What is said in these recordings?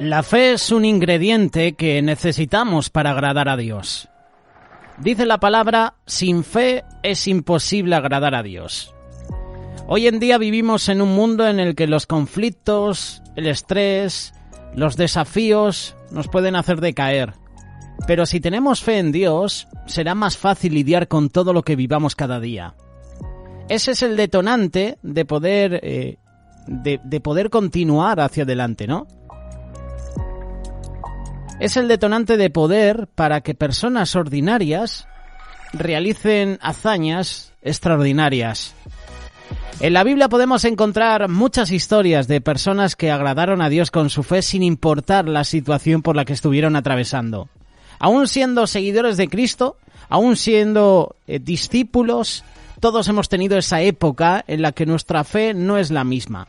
La fe es un ingrediente que necesitamos para agradar a Dios. Dice la palabra, sin fe es imposible agradar a Dios. Hoy en día vivimos en un mundo en el que los conflictos, el estrés, los desafíos nos pueden hacer decaer. Pero si tenemos fe en Dios, será más fácil lidiar con todo lo que vivamos cada día. Ese es el detonante de poder continuar hacia adelante, ¿no? Es el detonante de poder para que personas ordinarias realicen hazañas extraordinarias. En la Biblia podemos encontrar muchas historias de personas que agradaron a Dios con su fe sin importar la situación por la que estuvieron atravesando. Aún siendo seguidores de Cristo, aún siendo discípulos, todos hemos tenido esa época en la que nuestra fe no es la misma.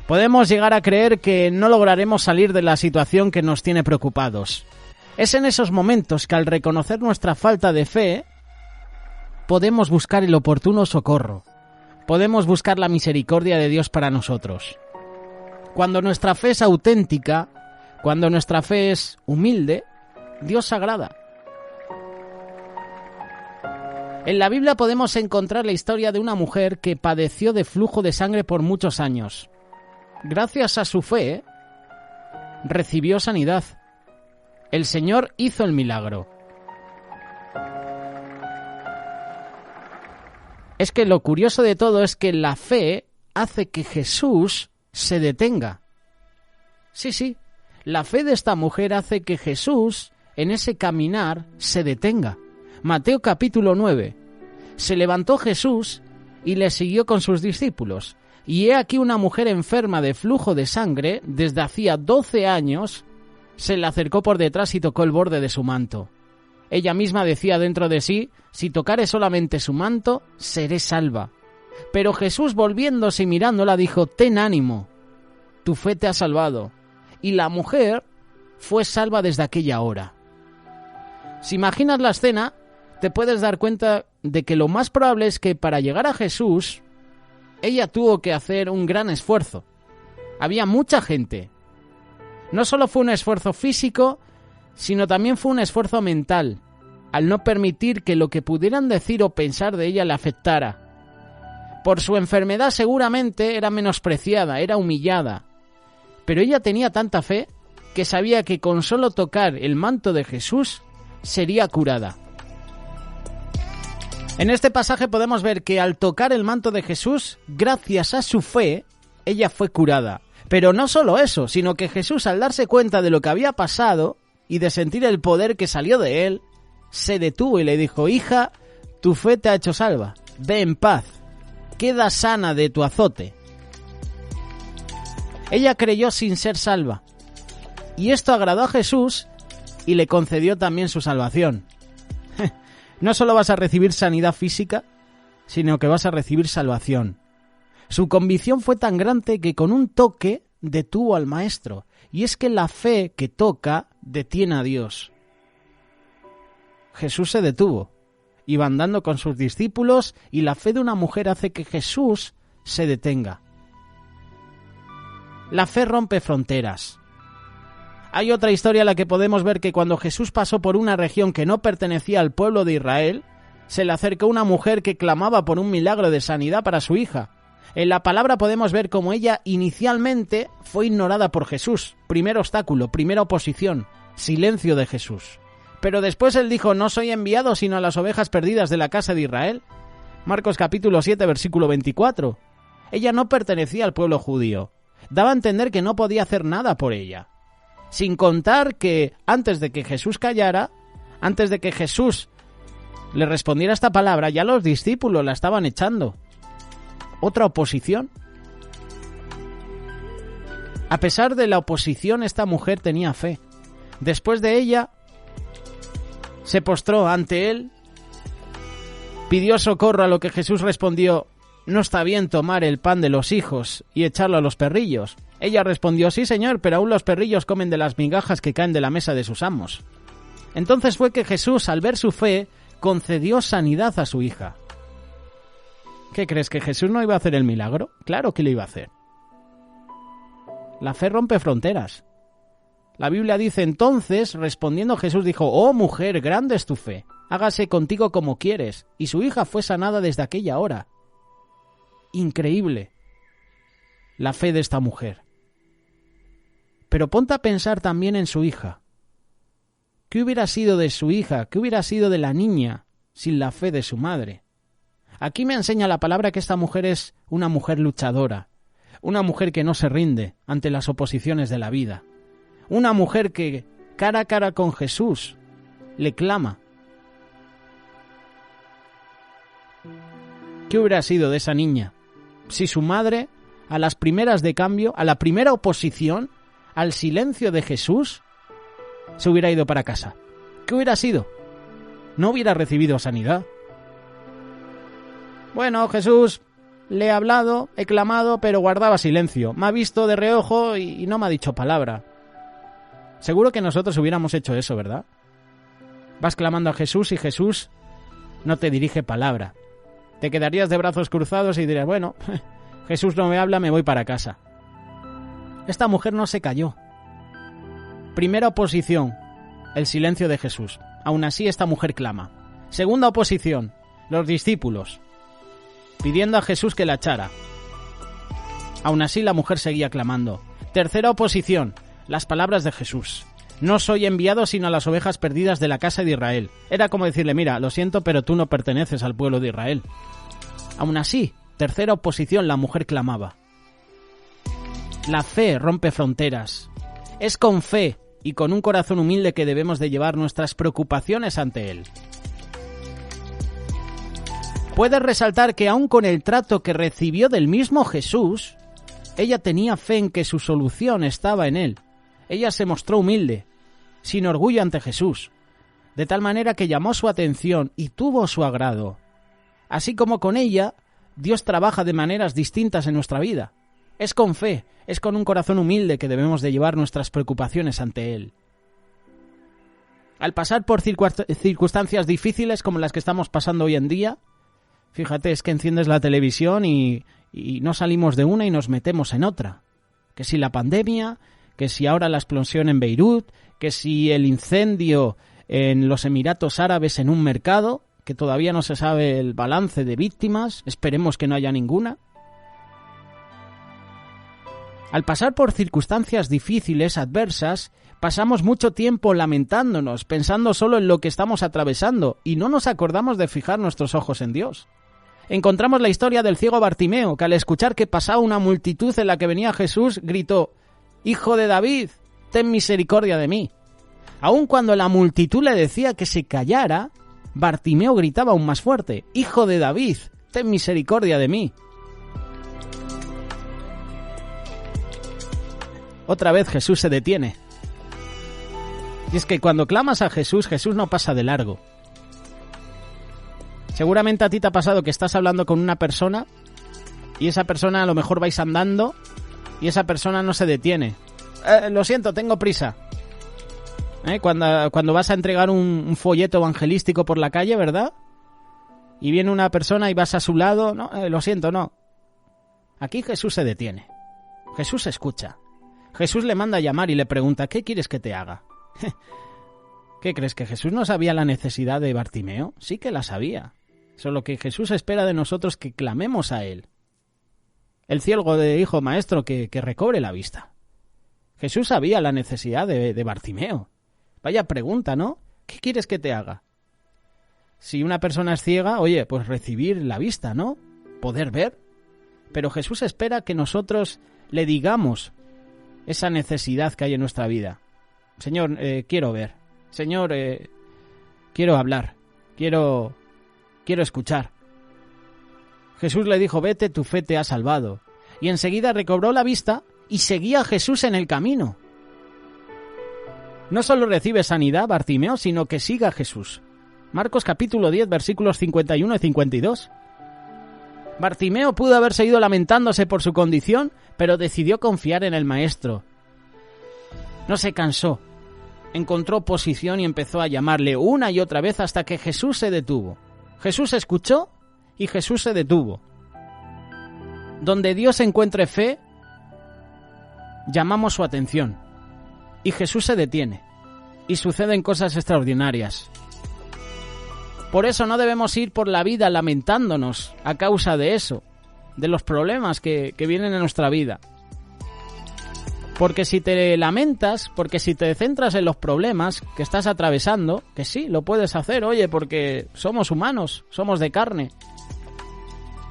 Podemos llegar a creer que no lograremos salir de la situación que nos tiene preocupados. Es en esos momentos que al reconocer nuestra falta de fe, podemos buscar el oportuno socorro. Podemos buscar la misericordia de Dios para nosotros. Cuando nuestra fe es auténtica, cuando nuestra fe es humilde, Dios se agrada. En la Biblia podemos encontrar la historia de una mujer que padeció de flujo de sangre por muchos años. Gracias a su fe, recibió sanidad. El Señor hizo el milagro. Es que lo curioso de todo es que la fe hace que Jesús se detenga. Sí, la fe de esta mujer hace que Jesús, en ese caminar, se detenga. Mateo capítulo 9. Se levantó Jesús y le siguió con sus discípulos. Y he aquí una mujer enferma de flujo de sangre, desde hacía 12 años, se le acercó por detrás y tocó el borde de su manto. Ella misma decía dentro de sí, si tocare solamente su manto, seré salva. Pero Jesús, volviéndose y mirándola, dijo, ten ánimo, tu fe te ha salvado. Y la mujer fue salva desde aquella hora. Si imaginas la escena, te puedes dar cuenta de que lo más probable es que para llegar a Jesús, ella tuvo que hacer un gran esfuerzo. Había mucha gente. No solo fue un esfuerzo físico, sino también fue un esfuerzo mental, al no permitir que lo que pudieran decir o pensar de ella le afectara. Por su enfermedad seguramente era menospreciada, era humillada. Pero ella tenía tanta fe que sabía que con solo tocar el manto de Jesús sería curada. En este pasaje podemos ver que al tocar el manto de Jesús, gracias a su fe, ella fue curada. Pero no solo eso, sino que Jesús, al darse cuenta de lo que había pasado y de sentir el poder que salió de él, se detuvo y le dijo, hija, tu fe te ha hecho salva, ve en paz, queda sana de tu azote. Ella creyó sin ser salva, y esto agradó a Jesús y le concedió también su salvación. No solo vas a recibir sanidad física, sino que vas a recibir salvación. Su convicción fue tan grande que con un toque detuvo al maestro. Y es que la fe que toca detiene a Dios. Jesús se detuvo. Iba andando con sus discípulos y la fe de una mujer hace que Jesús se detenga. La fe rompe fronteras. Hay otra historia en la que podemos ver que cuando Jesús pasó por una región que no pertenecía al pueblo de Israel, se le acercó una mujer que clamaba por un milagro de sanidad para su hija. En la palabra podemos ver cómo ella inicialmente fue ignorada por Jesús. Primer obstáculo, primera oposición, silencio de Jesús. Pero después él dijo, no soy enviado sino a las ovejas perdidas de la casa de Israel. Marcos capítulo 7, versículo 24. Ella no pertenecía al pueblo judío. Daba a entender que no podía hacer nada por ella. Sin contar que antes de que Jesús callara, antes de que Jesús le respondiera esta palabra, ya los discípulos la estaban echando. ¿Otra oposición? A pesar de la oposición, esta mujer tenía fe. Después de ella, se postró ante él, pidió socorro, a lo que Jesús respondió, no está bien tomar el pan de los hijos y echarlo a los perrillos. Ella respondió, sí señor, pero aún los perrillos comen de las migajas que caen de la mesa de sus amos. Entonces fue que Jesús, al ver su fe, concedió sanidad a su hija. ¿Qué crees, que Jesús no iba a hacer el milagro? Claro que lo iba a hacer. La fe rompe fronteras. La Biblia dice entonces, respondiendo Jesús dijo, «Oh mujer, grande es tu fe, hágase contigo como quieres». Y su hija fue sanada desde aquella hora. Increíble la fe de esta mujer. Pero ponte a pensar también en su hija. ¿Qué hubiera sido de su hija? ¿Qué hubiera sido de la niña sin la fe de su madre? Aquí me enseña la palabra que esta mujer es una mujer luchadora, una mujer que no se rinde ante las oposiciones de la vida, una mujer que cara a cara con Jesús le clama. ¿Qué hubiera sido de esa niña si su madre, a las primeras de cambio, a la primera oposición, al silencio de Jesús, se hubiera ido para casa? ¿Qué hubiera sido? No hubiera recibido sanidad. Bueno, Jesús, le he hablado, he clamado, pero guardaba silencio. Me ha visto de reojo y no me ha dicho palabra. Seguro que nosotros hubiéramos hecho eso, ¿verdad? Vas clamando a Jesús y Jesús no te dirige palabra. Te quedarías de brazos cruzados y dirías, bueno, Jesús no me habla, me voy para casa. Esta mujer no se calló. Primera oposición, el silencio de Jesús. Aún así esta mujer clama. Segunda oposición, los discípulos, pidiendo a Jesús que la echara. Aún así la mujer seguía clamando. Tercera oposición, las palabras de Jesús. No soy enviado sino a las ovejas perdidas de la casa de Israel. Era como decirle, mira, lo siento, pero tú no perteneces al pueblo de Israel. Aún así, tercera oposición, la mujer clamaba. La fe rompe fronteras. Es con fe y con un corazón humilde que debemos de llevar nuestras preocupaciones ante Él. Puedes resaltar que aun con el trato que recibió del mismo Jesús, ella tenía fe en que su solución estaba en Él. Ella se mostró humilde, sin orgullo ante Jesús, de tal manera que llamó su atención y tuvo su agrado. Así como con ella, Dios trabaja de maneras distintas en nuestra vida. Es con fe, es con un corazón humilde que debemos de llevar nuestras preocupaciones ante Él. Al pasar por circunstancias difíciles como las que estamos pasando hoy en día, fíjate, es que enciendes la televisión y no salimos de una y nos metemos en otra. Que si la pandemia, que si ahora la explosión en Beirut, que si el incendio en los Emiratos Árabes en un mercado, que todavía no se sabe el balance de víctimas, esperemos que no haya ninguna. Al pasar por circunstancias difíciles, adversas, pasamos mucho tiempo lamentándonos, pensando solo en lo que estamos atravesando, y no nos acordamos de fijar nuestros ojos en Dios. Encontramos la historia del ciego Bartimeo, que al escuchar que pasaba una multitud en la que venía Jesús, gritó, «Hijo de David, ten misericordia de mí». Aun cuando la multitud le decía que se callara, Bartimeo gritaba aún más fuerte, «Hijo de David, ten misericordia de mí». Otra vez Jesús se detiene. Y es que cuando clamas a Jesús, Jesús no pasa de largo. Seguramente a ti te ha pasado que estás hablando con una persona y esa persona a lo mejor vais andando y esa persona no se detiene. Lo siento, tengo prisa. Cuando vas a entregar un folleto evangelístico por la calle, ¿verdad? Y viene una persona y vas a su lado. No, lo siento, no. Aquí Jesús se detiene. Jesús escucha. Jesús le manda a llamar y le pregunta, ¿qué quieres que te haga? ¿Qué crees, que Jesús no sabía la necesidad de Bartimeo? Sí que la sabía. Solo que Jesús espera de nosotros que clamemos a Él. El ciego le dijo, maestro, que recobre la vista. Jesús sabía la necesidad de Bartimeo. Vaya pregunta, ¿no? ¿Qué quieres que te haga? Si una persona es ciega, oye, pues recibir la vista, ¿no? Poder ver. Pero Jesús espera que nosotros le digamos esa necesidad que hay en nuestra vida. Señor, quiero ver. Señor, quiero hablar. Quiero escuchar. Jesús le dijo, vete, tu fe te ha salvado. Y enseguida recobró la vista y seguía a Jesús en el camino. No solo recibe sanidad Bartimeo, sino que siga a Jesús. Marcos capítulo 10, versículos 51 y 52. Bartimeo pudo haberse ido lamentándose por su condición, pero decidió confiar en el Maestro. No se cansó. Encontró posición y empezó a llamarle una y otra vez hasta que Jesús se detuvo. Jesús escuchó y Jesús se detuvo. Donde Dios encuentre fe, llamamos su atención. y Jesús se detiene y suceden cosas extraordinarias. Por eso no debemos ir por la vida lamentándonos a causa de eso, de los problemas que vienen en nuestra vida. Porque si te lamentas, porque si te centras en los problemas que estás atravesando, que sí, lo puedes hacer, oye, porque somos humanos, somos de carne.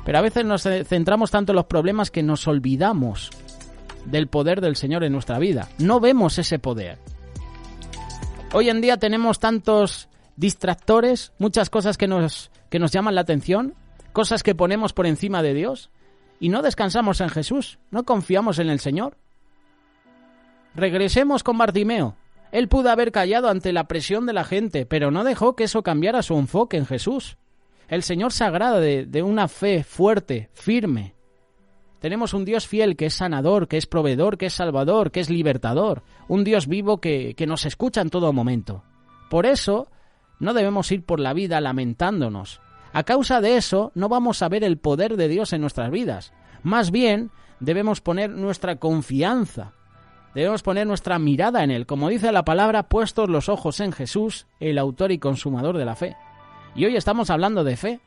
Pero a veces nos centramos tanto en los problemas que nos olvidamos del poder del Señor en nuestra vida. No vemos ese poder. Hoy en día tenemos tantos distractores, muchas cosas que nos llaman la atención, cosas que ponemos por encima de Dios, y no descansamos en Jesús, no confiamos en el Señor. Regresemos con Bartimeo. Él pudo haber callado ante la presión de la gente, pero no dejó que eso cambiara su enfoque en Jesús. El Señor se agrada de una fe fuerte, firme. Tenemos un Dios fiel que es sanador, que es proveedor, que es salvador, que es libertador. Un Dios vivo que nos escucha en todo momento. Por eso no debemos ir por la vida lamentándonos. A causa de eso no vamos a ver el poder de Dios en nuestras vidas. Más bien debemos poner nuestra confianza. Debemos poner nuestra mirada en Él, como dice la palabra, puestos los ojos en Jesús, el autor y consumador de la fe. Y hoy estamos hablando de fe.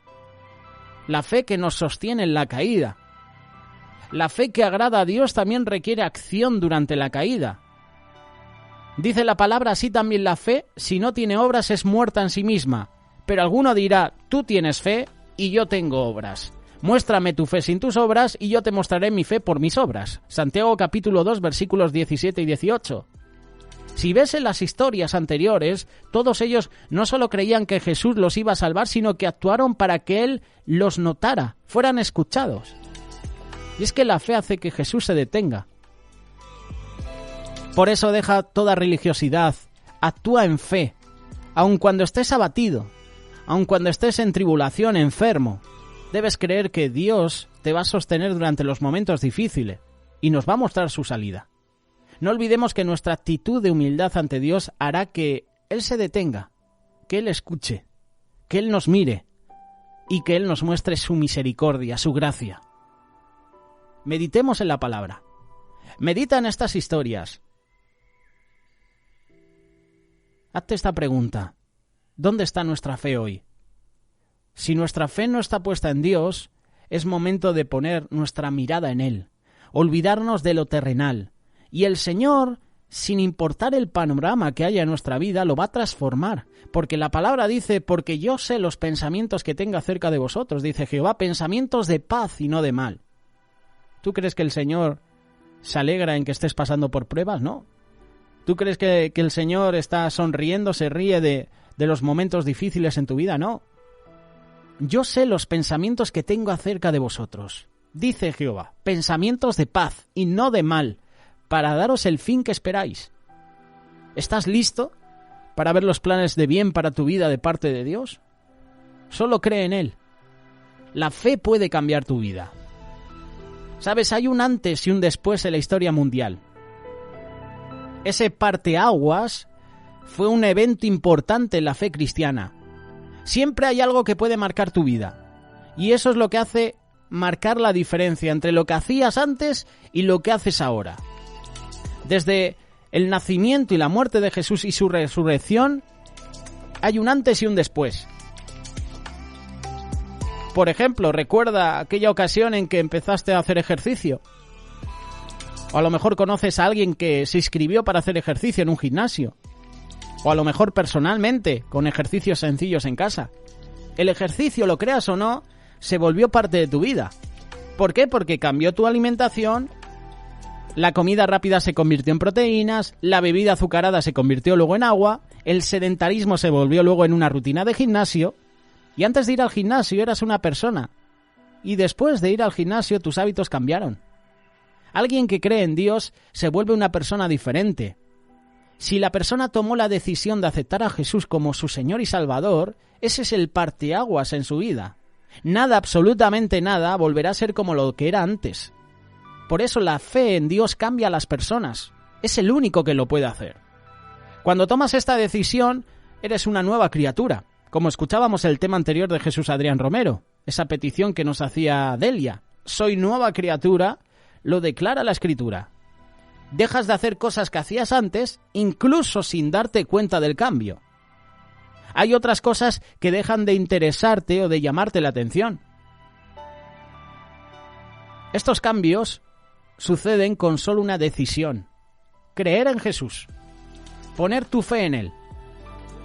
La fe que nos sostiene en la caída. La fe que agrada a Dios también requiere acción durante la caída. Dice la palabra, así también la fe, si no tiene obras, es muerta en sí misma. Pero alguno dirá, tú tienes fe y yo tengo obras. Muéstrame tu fe sin tus obras y yo te mostraré mi fe por mis obras. Santiago capítulo 2 versículos 17 y 18. Si ves en las historias anteriores, todos ellos no solo creían que Jesús los iba a salvar, sino que actuaron para que Él los notara, fueran escuchados. Y es que la fe hace que Jesús se detenga. Por eso deja toda religiosidad, actúa en fe, aun cuando estés abatido, aun cuando estés en tribulación, enfermo. Debes creer que Dios te va a sostener durante los momentos difíciles y nos va a mostrar su salida. No olvidemos que nuestra actitud de humildad ante Dios hará que Él se detenga, que Él escuche, que Él nos mire y que Él nos muestre su misericordia, su gracia. Meditemos en la palabra. Medita en estas historias. Hazte esta pregunta. ¿Dónde está nuestra fe hoy? Si nuestra fe no está puesta en Dios, es momento de poner nuestra mirada en Él, olvidarnos de lo terrenal. Y el Señor, sin importar el panorama que haya en nuestra vida, lo va a transformar. Porque la palabra dice, porque yo sé los pensamientos que tengo acerca de vosotros, dice Jehová, pensamientos de paz y no de mal. ¿Tú crees que el Señor se alegra en que estés pasando por pruebas? No. ¿Tú crees que el Señor está sonriendo, se ríe de los momentos difíciles en tu vida? No. Yo sé los pensamientos que tengo acerca de vosotros, dice Jehová, pensamientos de paz y no de mal, para daros el fin que esperáis. ¿Estás listo para ver los planes de bien para tu vida de parte de Dios? Solo cree en Él. La fe puede cambiar tu vida. ¿Sabes? Hay un antes y un después en la historia mundial. Ese parteaguas fue un evento importante en la fe cristiana. Siempre hay algo que puede marcar tu vida. Y eso es lo que hace marcar la diferencia entre lo que hacías antes y lo que haces ahora. Desde el nacimiento y la muerte de Jesús y su resurrección, hay un antes y un después. Por ejemplo, recuerda aquella ocasión en que empezaste a hacer ejercicio. O a lo mejor conoces a alguien que se inscribió para hacer ejercicio en un gimnasio. O a lo mejor personalmente, con ejercicios sencillos en casa. El ejercicio, lo creas o no, se volvió parte de tu vida. ¿Por qué? Porque cambió tu alimentación, la comida rápida se convirtió en proteínas, la bebida azucarada se convirtió luego en agua, el sedentarismo se volvió luego en una rutina de gimnasio, y antes de ir al gimnasio eras una persona, y después de ir al gimnasio tus hábitos cambiaron. Alguien que cree en Dios se vuelve una persona diferente. Si la persona tomó la decisión de aceptar a Jesús como su Señor y Salvador, ese es el parteaguas en su vida. Nada, absolutamente nada, volverá a ser como lo que era antes. Por eso la fe en Dios cambia a las personas. Es el único que lo puede hacer. Cuando tomas esta decisión, eres una nueva criatura. Como escuchábamos el tema anterior de Jesús Adrián Romero, esa petición que nos hacía Delia. Soy nueva criatura, lo declara la Escritura. Dejas de hacer cosas que hacías antes, incluso sin darte cuenta del cambio. Hay otras cosas que dejan de interesarte o de llamarte la atención. Estos cambios suceden con solo una decisión: creer en Jesús, poner tu fe en Él.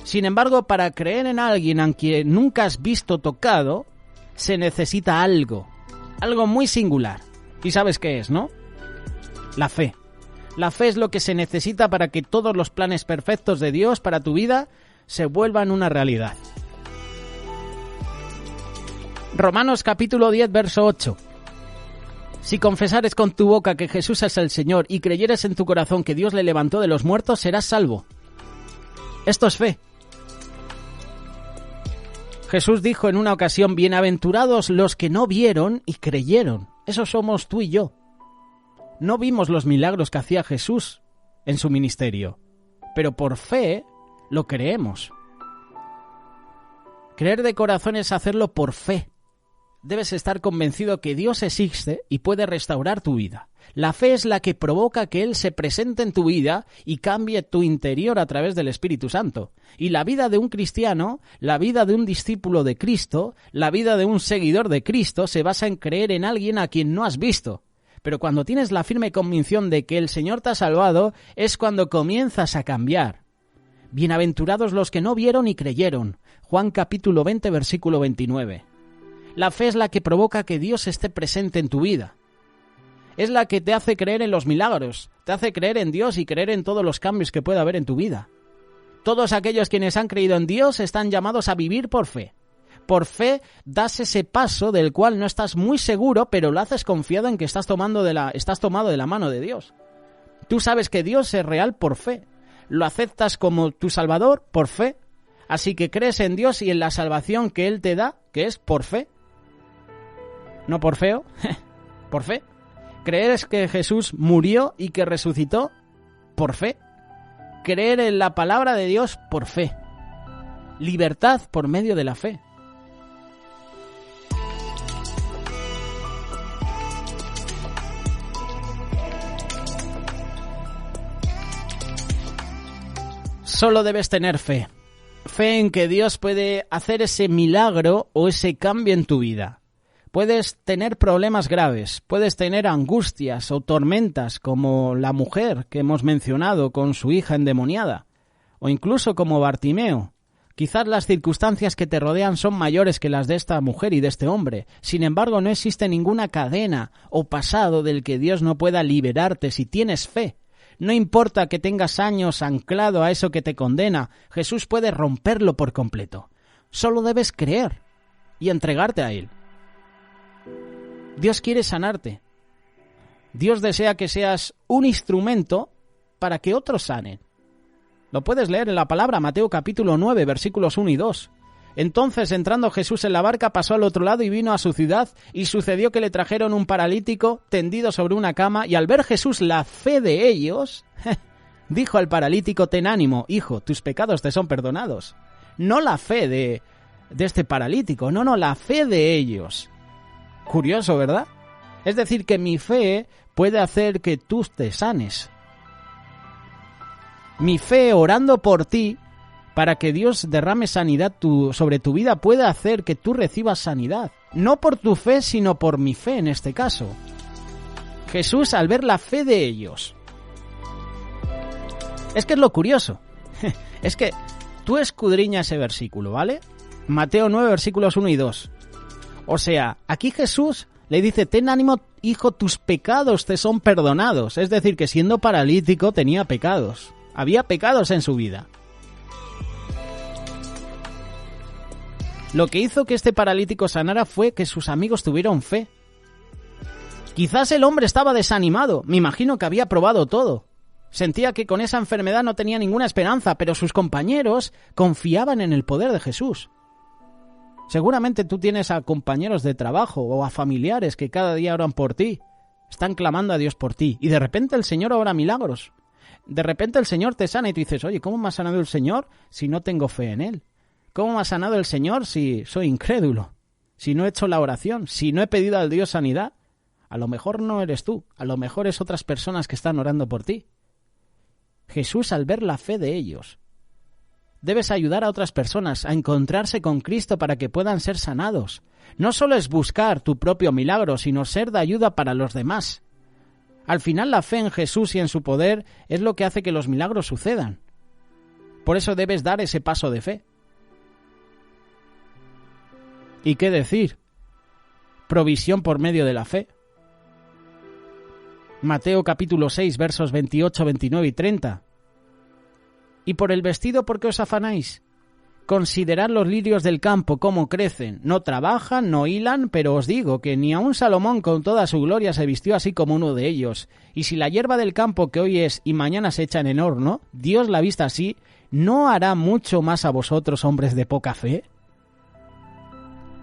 Sin embargo, para creer en alguien a quien nunca has visto tocado, se necesita algo muy singular. ¿Y sabes qué es, no? La fe. La fe es lo que se necesita para que todos los planes perfectos de Dios para tu vida se vuelvan una realidad. Romanos capítulo 10, verso 8. Si confesares con tu boca que Jesús es el Señor y creyeres en tu corazón que Dios le levantó de los muertos, serás salvo. Esto es fe. Jesús dijo en una ocasión: bienaventurados los que no vieron y creyeron. Eso somos tú y yo. No vimos los milagros que hacía Jesús en su ministerio, pero por fe lo creemos. Creer de corazón es hacerlo por fe. Debes estar convencido que Dios existe y puede restaurar tu vida. La fe es la que provoca que Él se presente en tu vida y cambie tu interior a través del Espíritu Santo. Y la vida de un cristiano, la vida de un discípulo de Cristo, la vida de un seguidor de Cristo se basa en creer en alguien a quien no has visto. Pero cuando tienes la firme convicción de que el Señor te ha salvado, es cuando comienzas a cambiar. Bienaventurados los que no vieron y creyeron. Juan capítulo 20, versículo 29. La fe es la que provoca que Dios esté presente en tu vida. Es la que te hace creer en los milagros, te hace creer en Dios y creer en todos los cambios que pueda haber en tu vida. Todos aquellos quienes han creído en Dios están llamados a vivir por fe. Por fe das ese paso del cual no estás muy seguro, pero lo haces confiado en que estás tomado de la mano de Dios. Tú sabes que Dios es real por fe. Lo aceptas como tu Salvador por fe. Así que crees en Dios y en la salvación que Él te da, que es por fe. No por feo, por fe. Creer que Jesús murió y que resucitó por fe. Creer en la palabra de Dios por fe. Libertad por medio de la fe. Solo debes tener fe. Fe en que Dios puede hacer ese milagro o ese cambio en tu vida. Puedes tener problemas graves, puedes tener angustias o tormentas como la mujer que hemos mencionado con su hija endemoniada, o incluso como Bartimeo. Quizás las circunstancias que te rodean son mayores que las de esta mujer y de este hombre. Sin embargo, no existe ninguna cadena o pasado del que Dios no pueda liberarte si tienes fe. No importa que tengas años anclado a eso que te condena, Jesús puede romperlo por completo. Solo debes creer y entregarte a Él. Dios quiere sanarte. Dios desea que seas un instrumento para que otros sanen. Lo puedes leer en la palabra, Mateo capítulo 9, versículos 1 y 2. Entonces, entrando Jesús en la barca, pasó al otro lado y vino a su ciudad, y sucedió que le trajeron un paralítico tendido sobre una cama, y al ver Jesús la fe de ellos, dijo al paralítico: ten ánimo, hijo, tus pecados te son perdonados. No la fe de este paralítico, no, la fe de ellos. Curioso, ¿verdad? Es decir, que mi fe puede hacer que tú te sanes. Mi fe orando por ti para que Dios derrame sanidad sobre tu vida puede hacer que tú recibas sanidad. No por tu fe, sino por mi fe en este caso. Jesús, al ver la fe de ellos. Es que es lo curioso. Es que tú escudriña ese versículo, ¿vale? Mateo 9, versículos 1 y 2. O sea, aquí Jesús le dice: ten ánimo, hijo, tus pecados te son perdonados. Es decir, que siendo paralítico tenía pecados. Había pecados en su vida. Lo que hizo que este paralítico sanara fue que sus amigos tuvieron fe. Quizás el hombre estaba desanimado. Me imagino que había probado todo. Sentía que con esa enfermedad no tenía ninguna esperanza, pero sus compañeros confiaban en el poder de Jesús. Seguramente tú tienes a compañeros de trabajo o a familiares que cada día oran por ti, están clamando a Dios por ti, y de repente el Señor obra milagros. De repente el Señor te sana y tú dices: oye, ¿cómo me ha sanado el Señor si no tengo fe en Él? ¿Cómo me ha sanado el Señor si soy incrédulo? Si no he hecho la oración, si no he pedido al Dios sanidad. A lo mejor no eres tú, a lo mejor es otras personas que están orando por ti. Jesús, al ver la fe de ellos, debes ayudar a otras personas a encontrarse con Cristo para que puedan ser sanados. No solo es buscar tu propio milagro, sino ser de ayuda para los demás. Al final, la fe en Jesús y en su poder es lo que hace que los milagros sucedan. Por eso debes dar ese paso de fe. ¿Y qué decir? Provisión por medio de la fe. Mateo capítulo 6, versos 28, 29 y 30. ¿Y por el vestido por qué os afanáis? Considerad los lirios del campo cómo crecen. No trabajan, no hilan, pero os digo que ni aun Salomón con toda su gloria se vistió así como uno de ellos. Y si la hierba del campo que hoy es y mañana se echa en el horno, Dios la vista así, ¿no hará mucho más a vosotros, hombres de poca fe?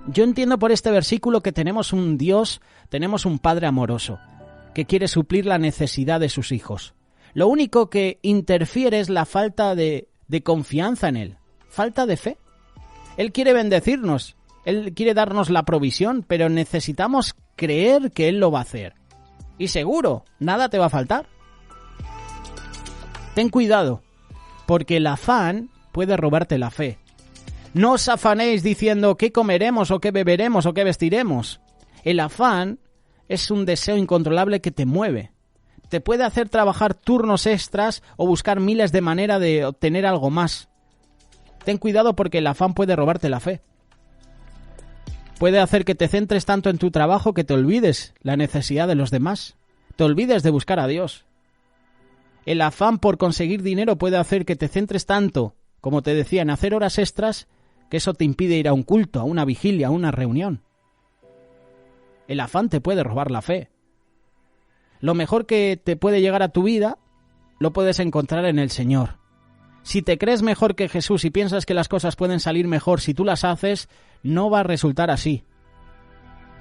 Yo entiendo por este versículo que tenemos un Dios, tenemos un Padre amoroso, que quiere suplir la necesidad de sus hijos. Lo único que interfiere es la falta de confianza en Él, falta de fe. Él quiere bendecirnos, Él quiere darnos la provisión, pero necesitamos creer que Él lo va a hacer. Y seguro, nada te va a faltar. Ten cuidado, porque el afán puede robarte la fe. No os afanéis diciendo qué comeremos o qué beberemos o qué vestiremos. El afán es un deseo incontrolable que te mueve. Te puede hacer trabajar turnos extras o buscar miles de maneras de obtener algo más. Ten cuidado porque el afán puede robarte la fe. Puede hacer que te centres tanto en tu trabajo que te olvides la necesidad de los demás. Te olvides de buscar a Dios. El afán por conseguir dinero puede hacer que te centres tanto, como te decía, en hacer horas extras, que eso te impide ir a un culto, a una vigilia, a una reunión. El afán te puede robar la fe. Lo mejor que te puede llegar a tu vida lo puedes encontrar en el Señor. Si te crees mejor que Jesús y piensas que las cosas pueden salir mejor si tú las haces, no va a resultar así.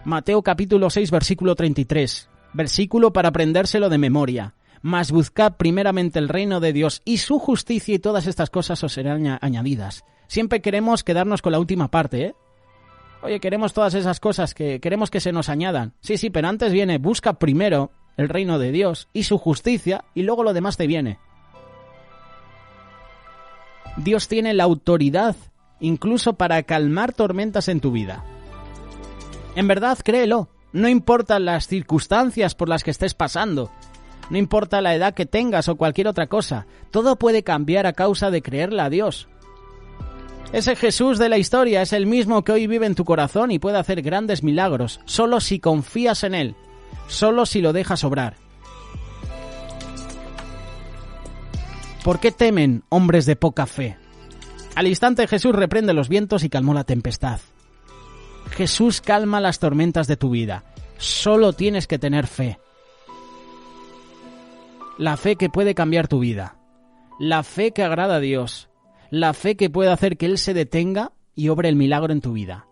Mateo capítulo 6, versículo 33. Versículo para aprendérselo de memoria. Mas buscad primeramente el reino de Dios y su justicia y todas estas cosas os serán añadidas. Siempre queremos quedarnos con la última parte, ¿eh? Oye, queremos todas esas cosas que queremos que se nos añadan. Sí, pero antes viene, busca primero el reino de Dios y su justicia y luego lo demás te viene. Dios tiene la autoridad incluso para calmar tormentas en tu vida. En verdad, créelo, no importan las circunstancias por las que estés pasando, no importa la edad que tengas o cualquier otra cosa, todo puede cambiar a causa de creerle a Dios. Ese Jesús de la historia es el mismo que hoy vive en tu corazón y puede hacer grandes milagros, solo si confías en Él, solo si lo dejas obrar. ¿Por qué temen, hombres de poca fe? Al instante Jesús reprende los vientos y calmó la tempestad. Jesús calma las tormentas de tu vida. Solo tienes que tener fe. La fe que puede cambiar tu vida. La fe que agrada a Dios. La fe que puede hacer que Él se detenga y obre el milagro en tu vida.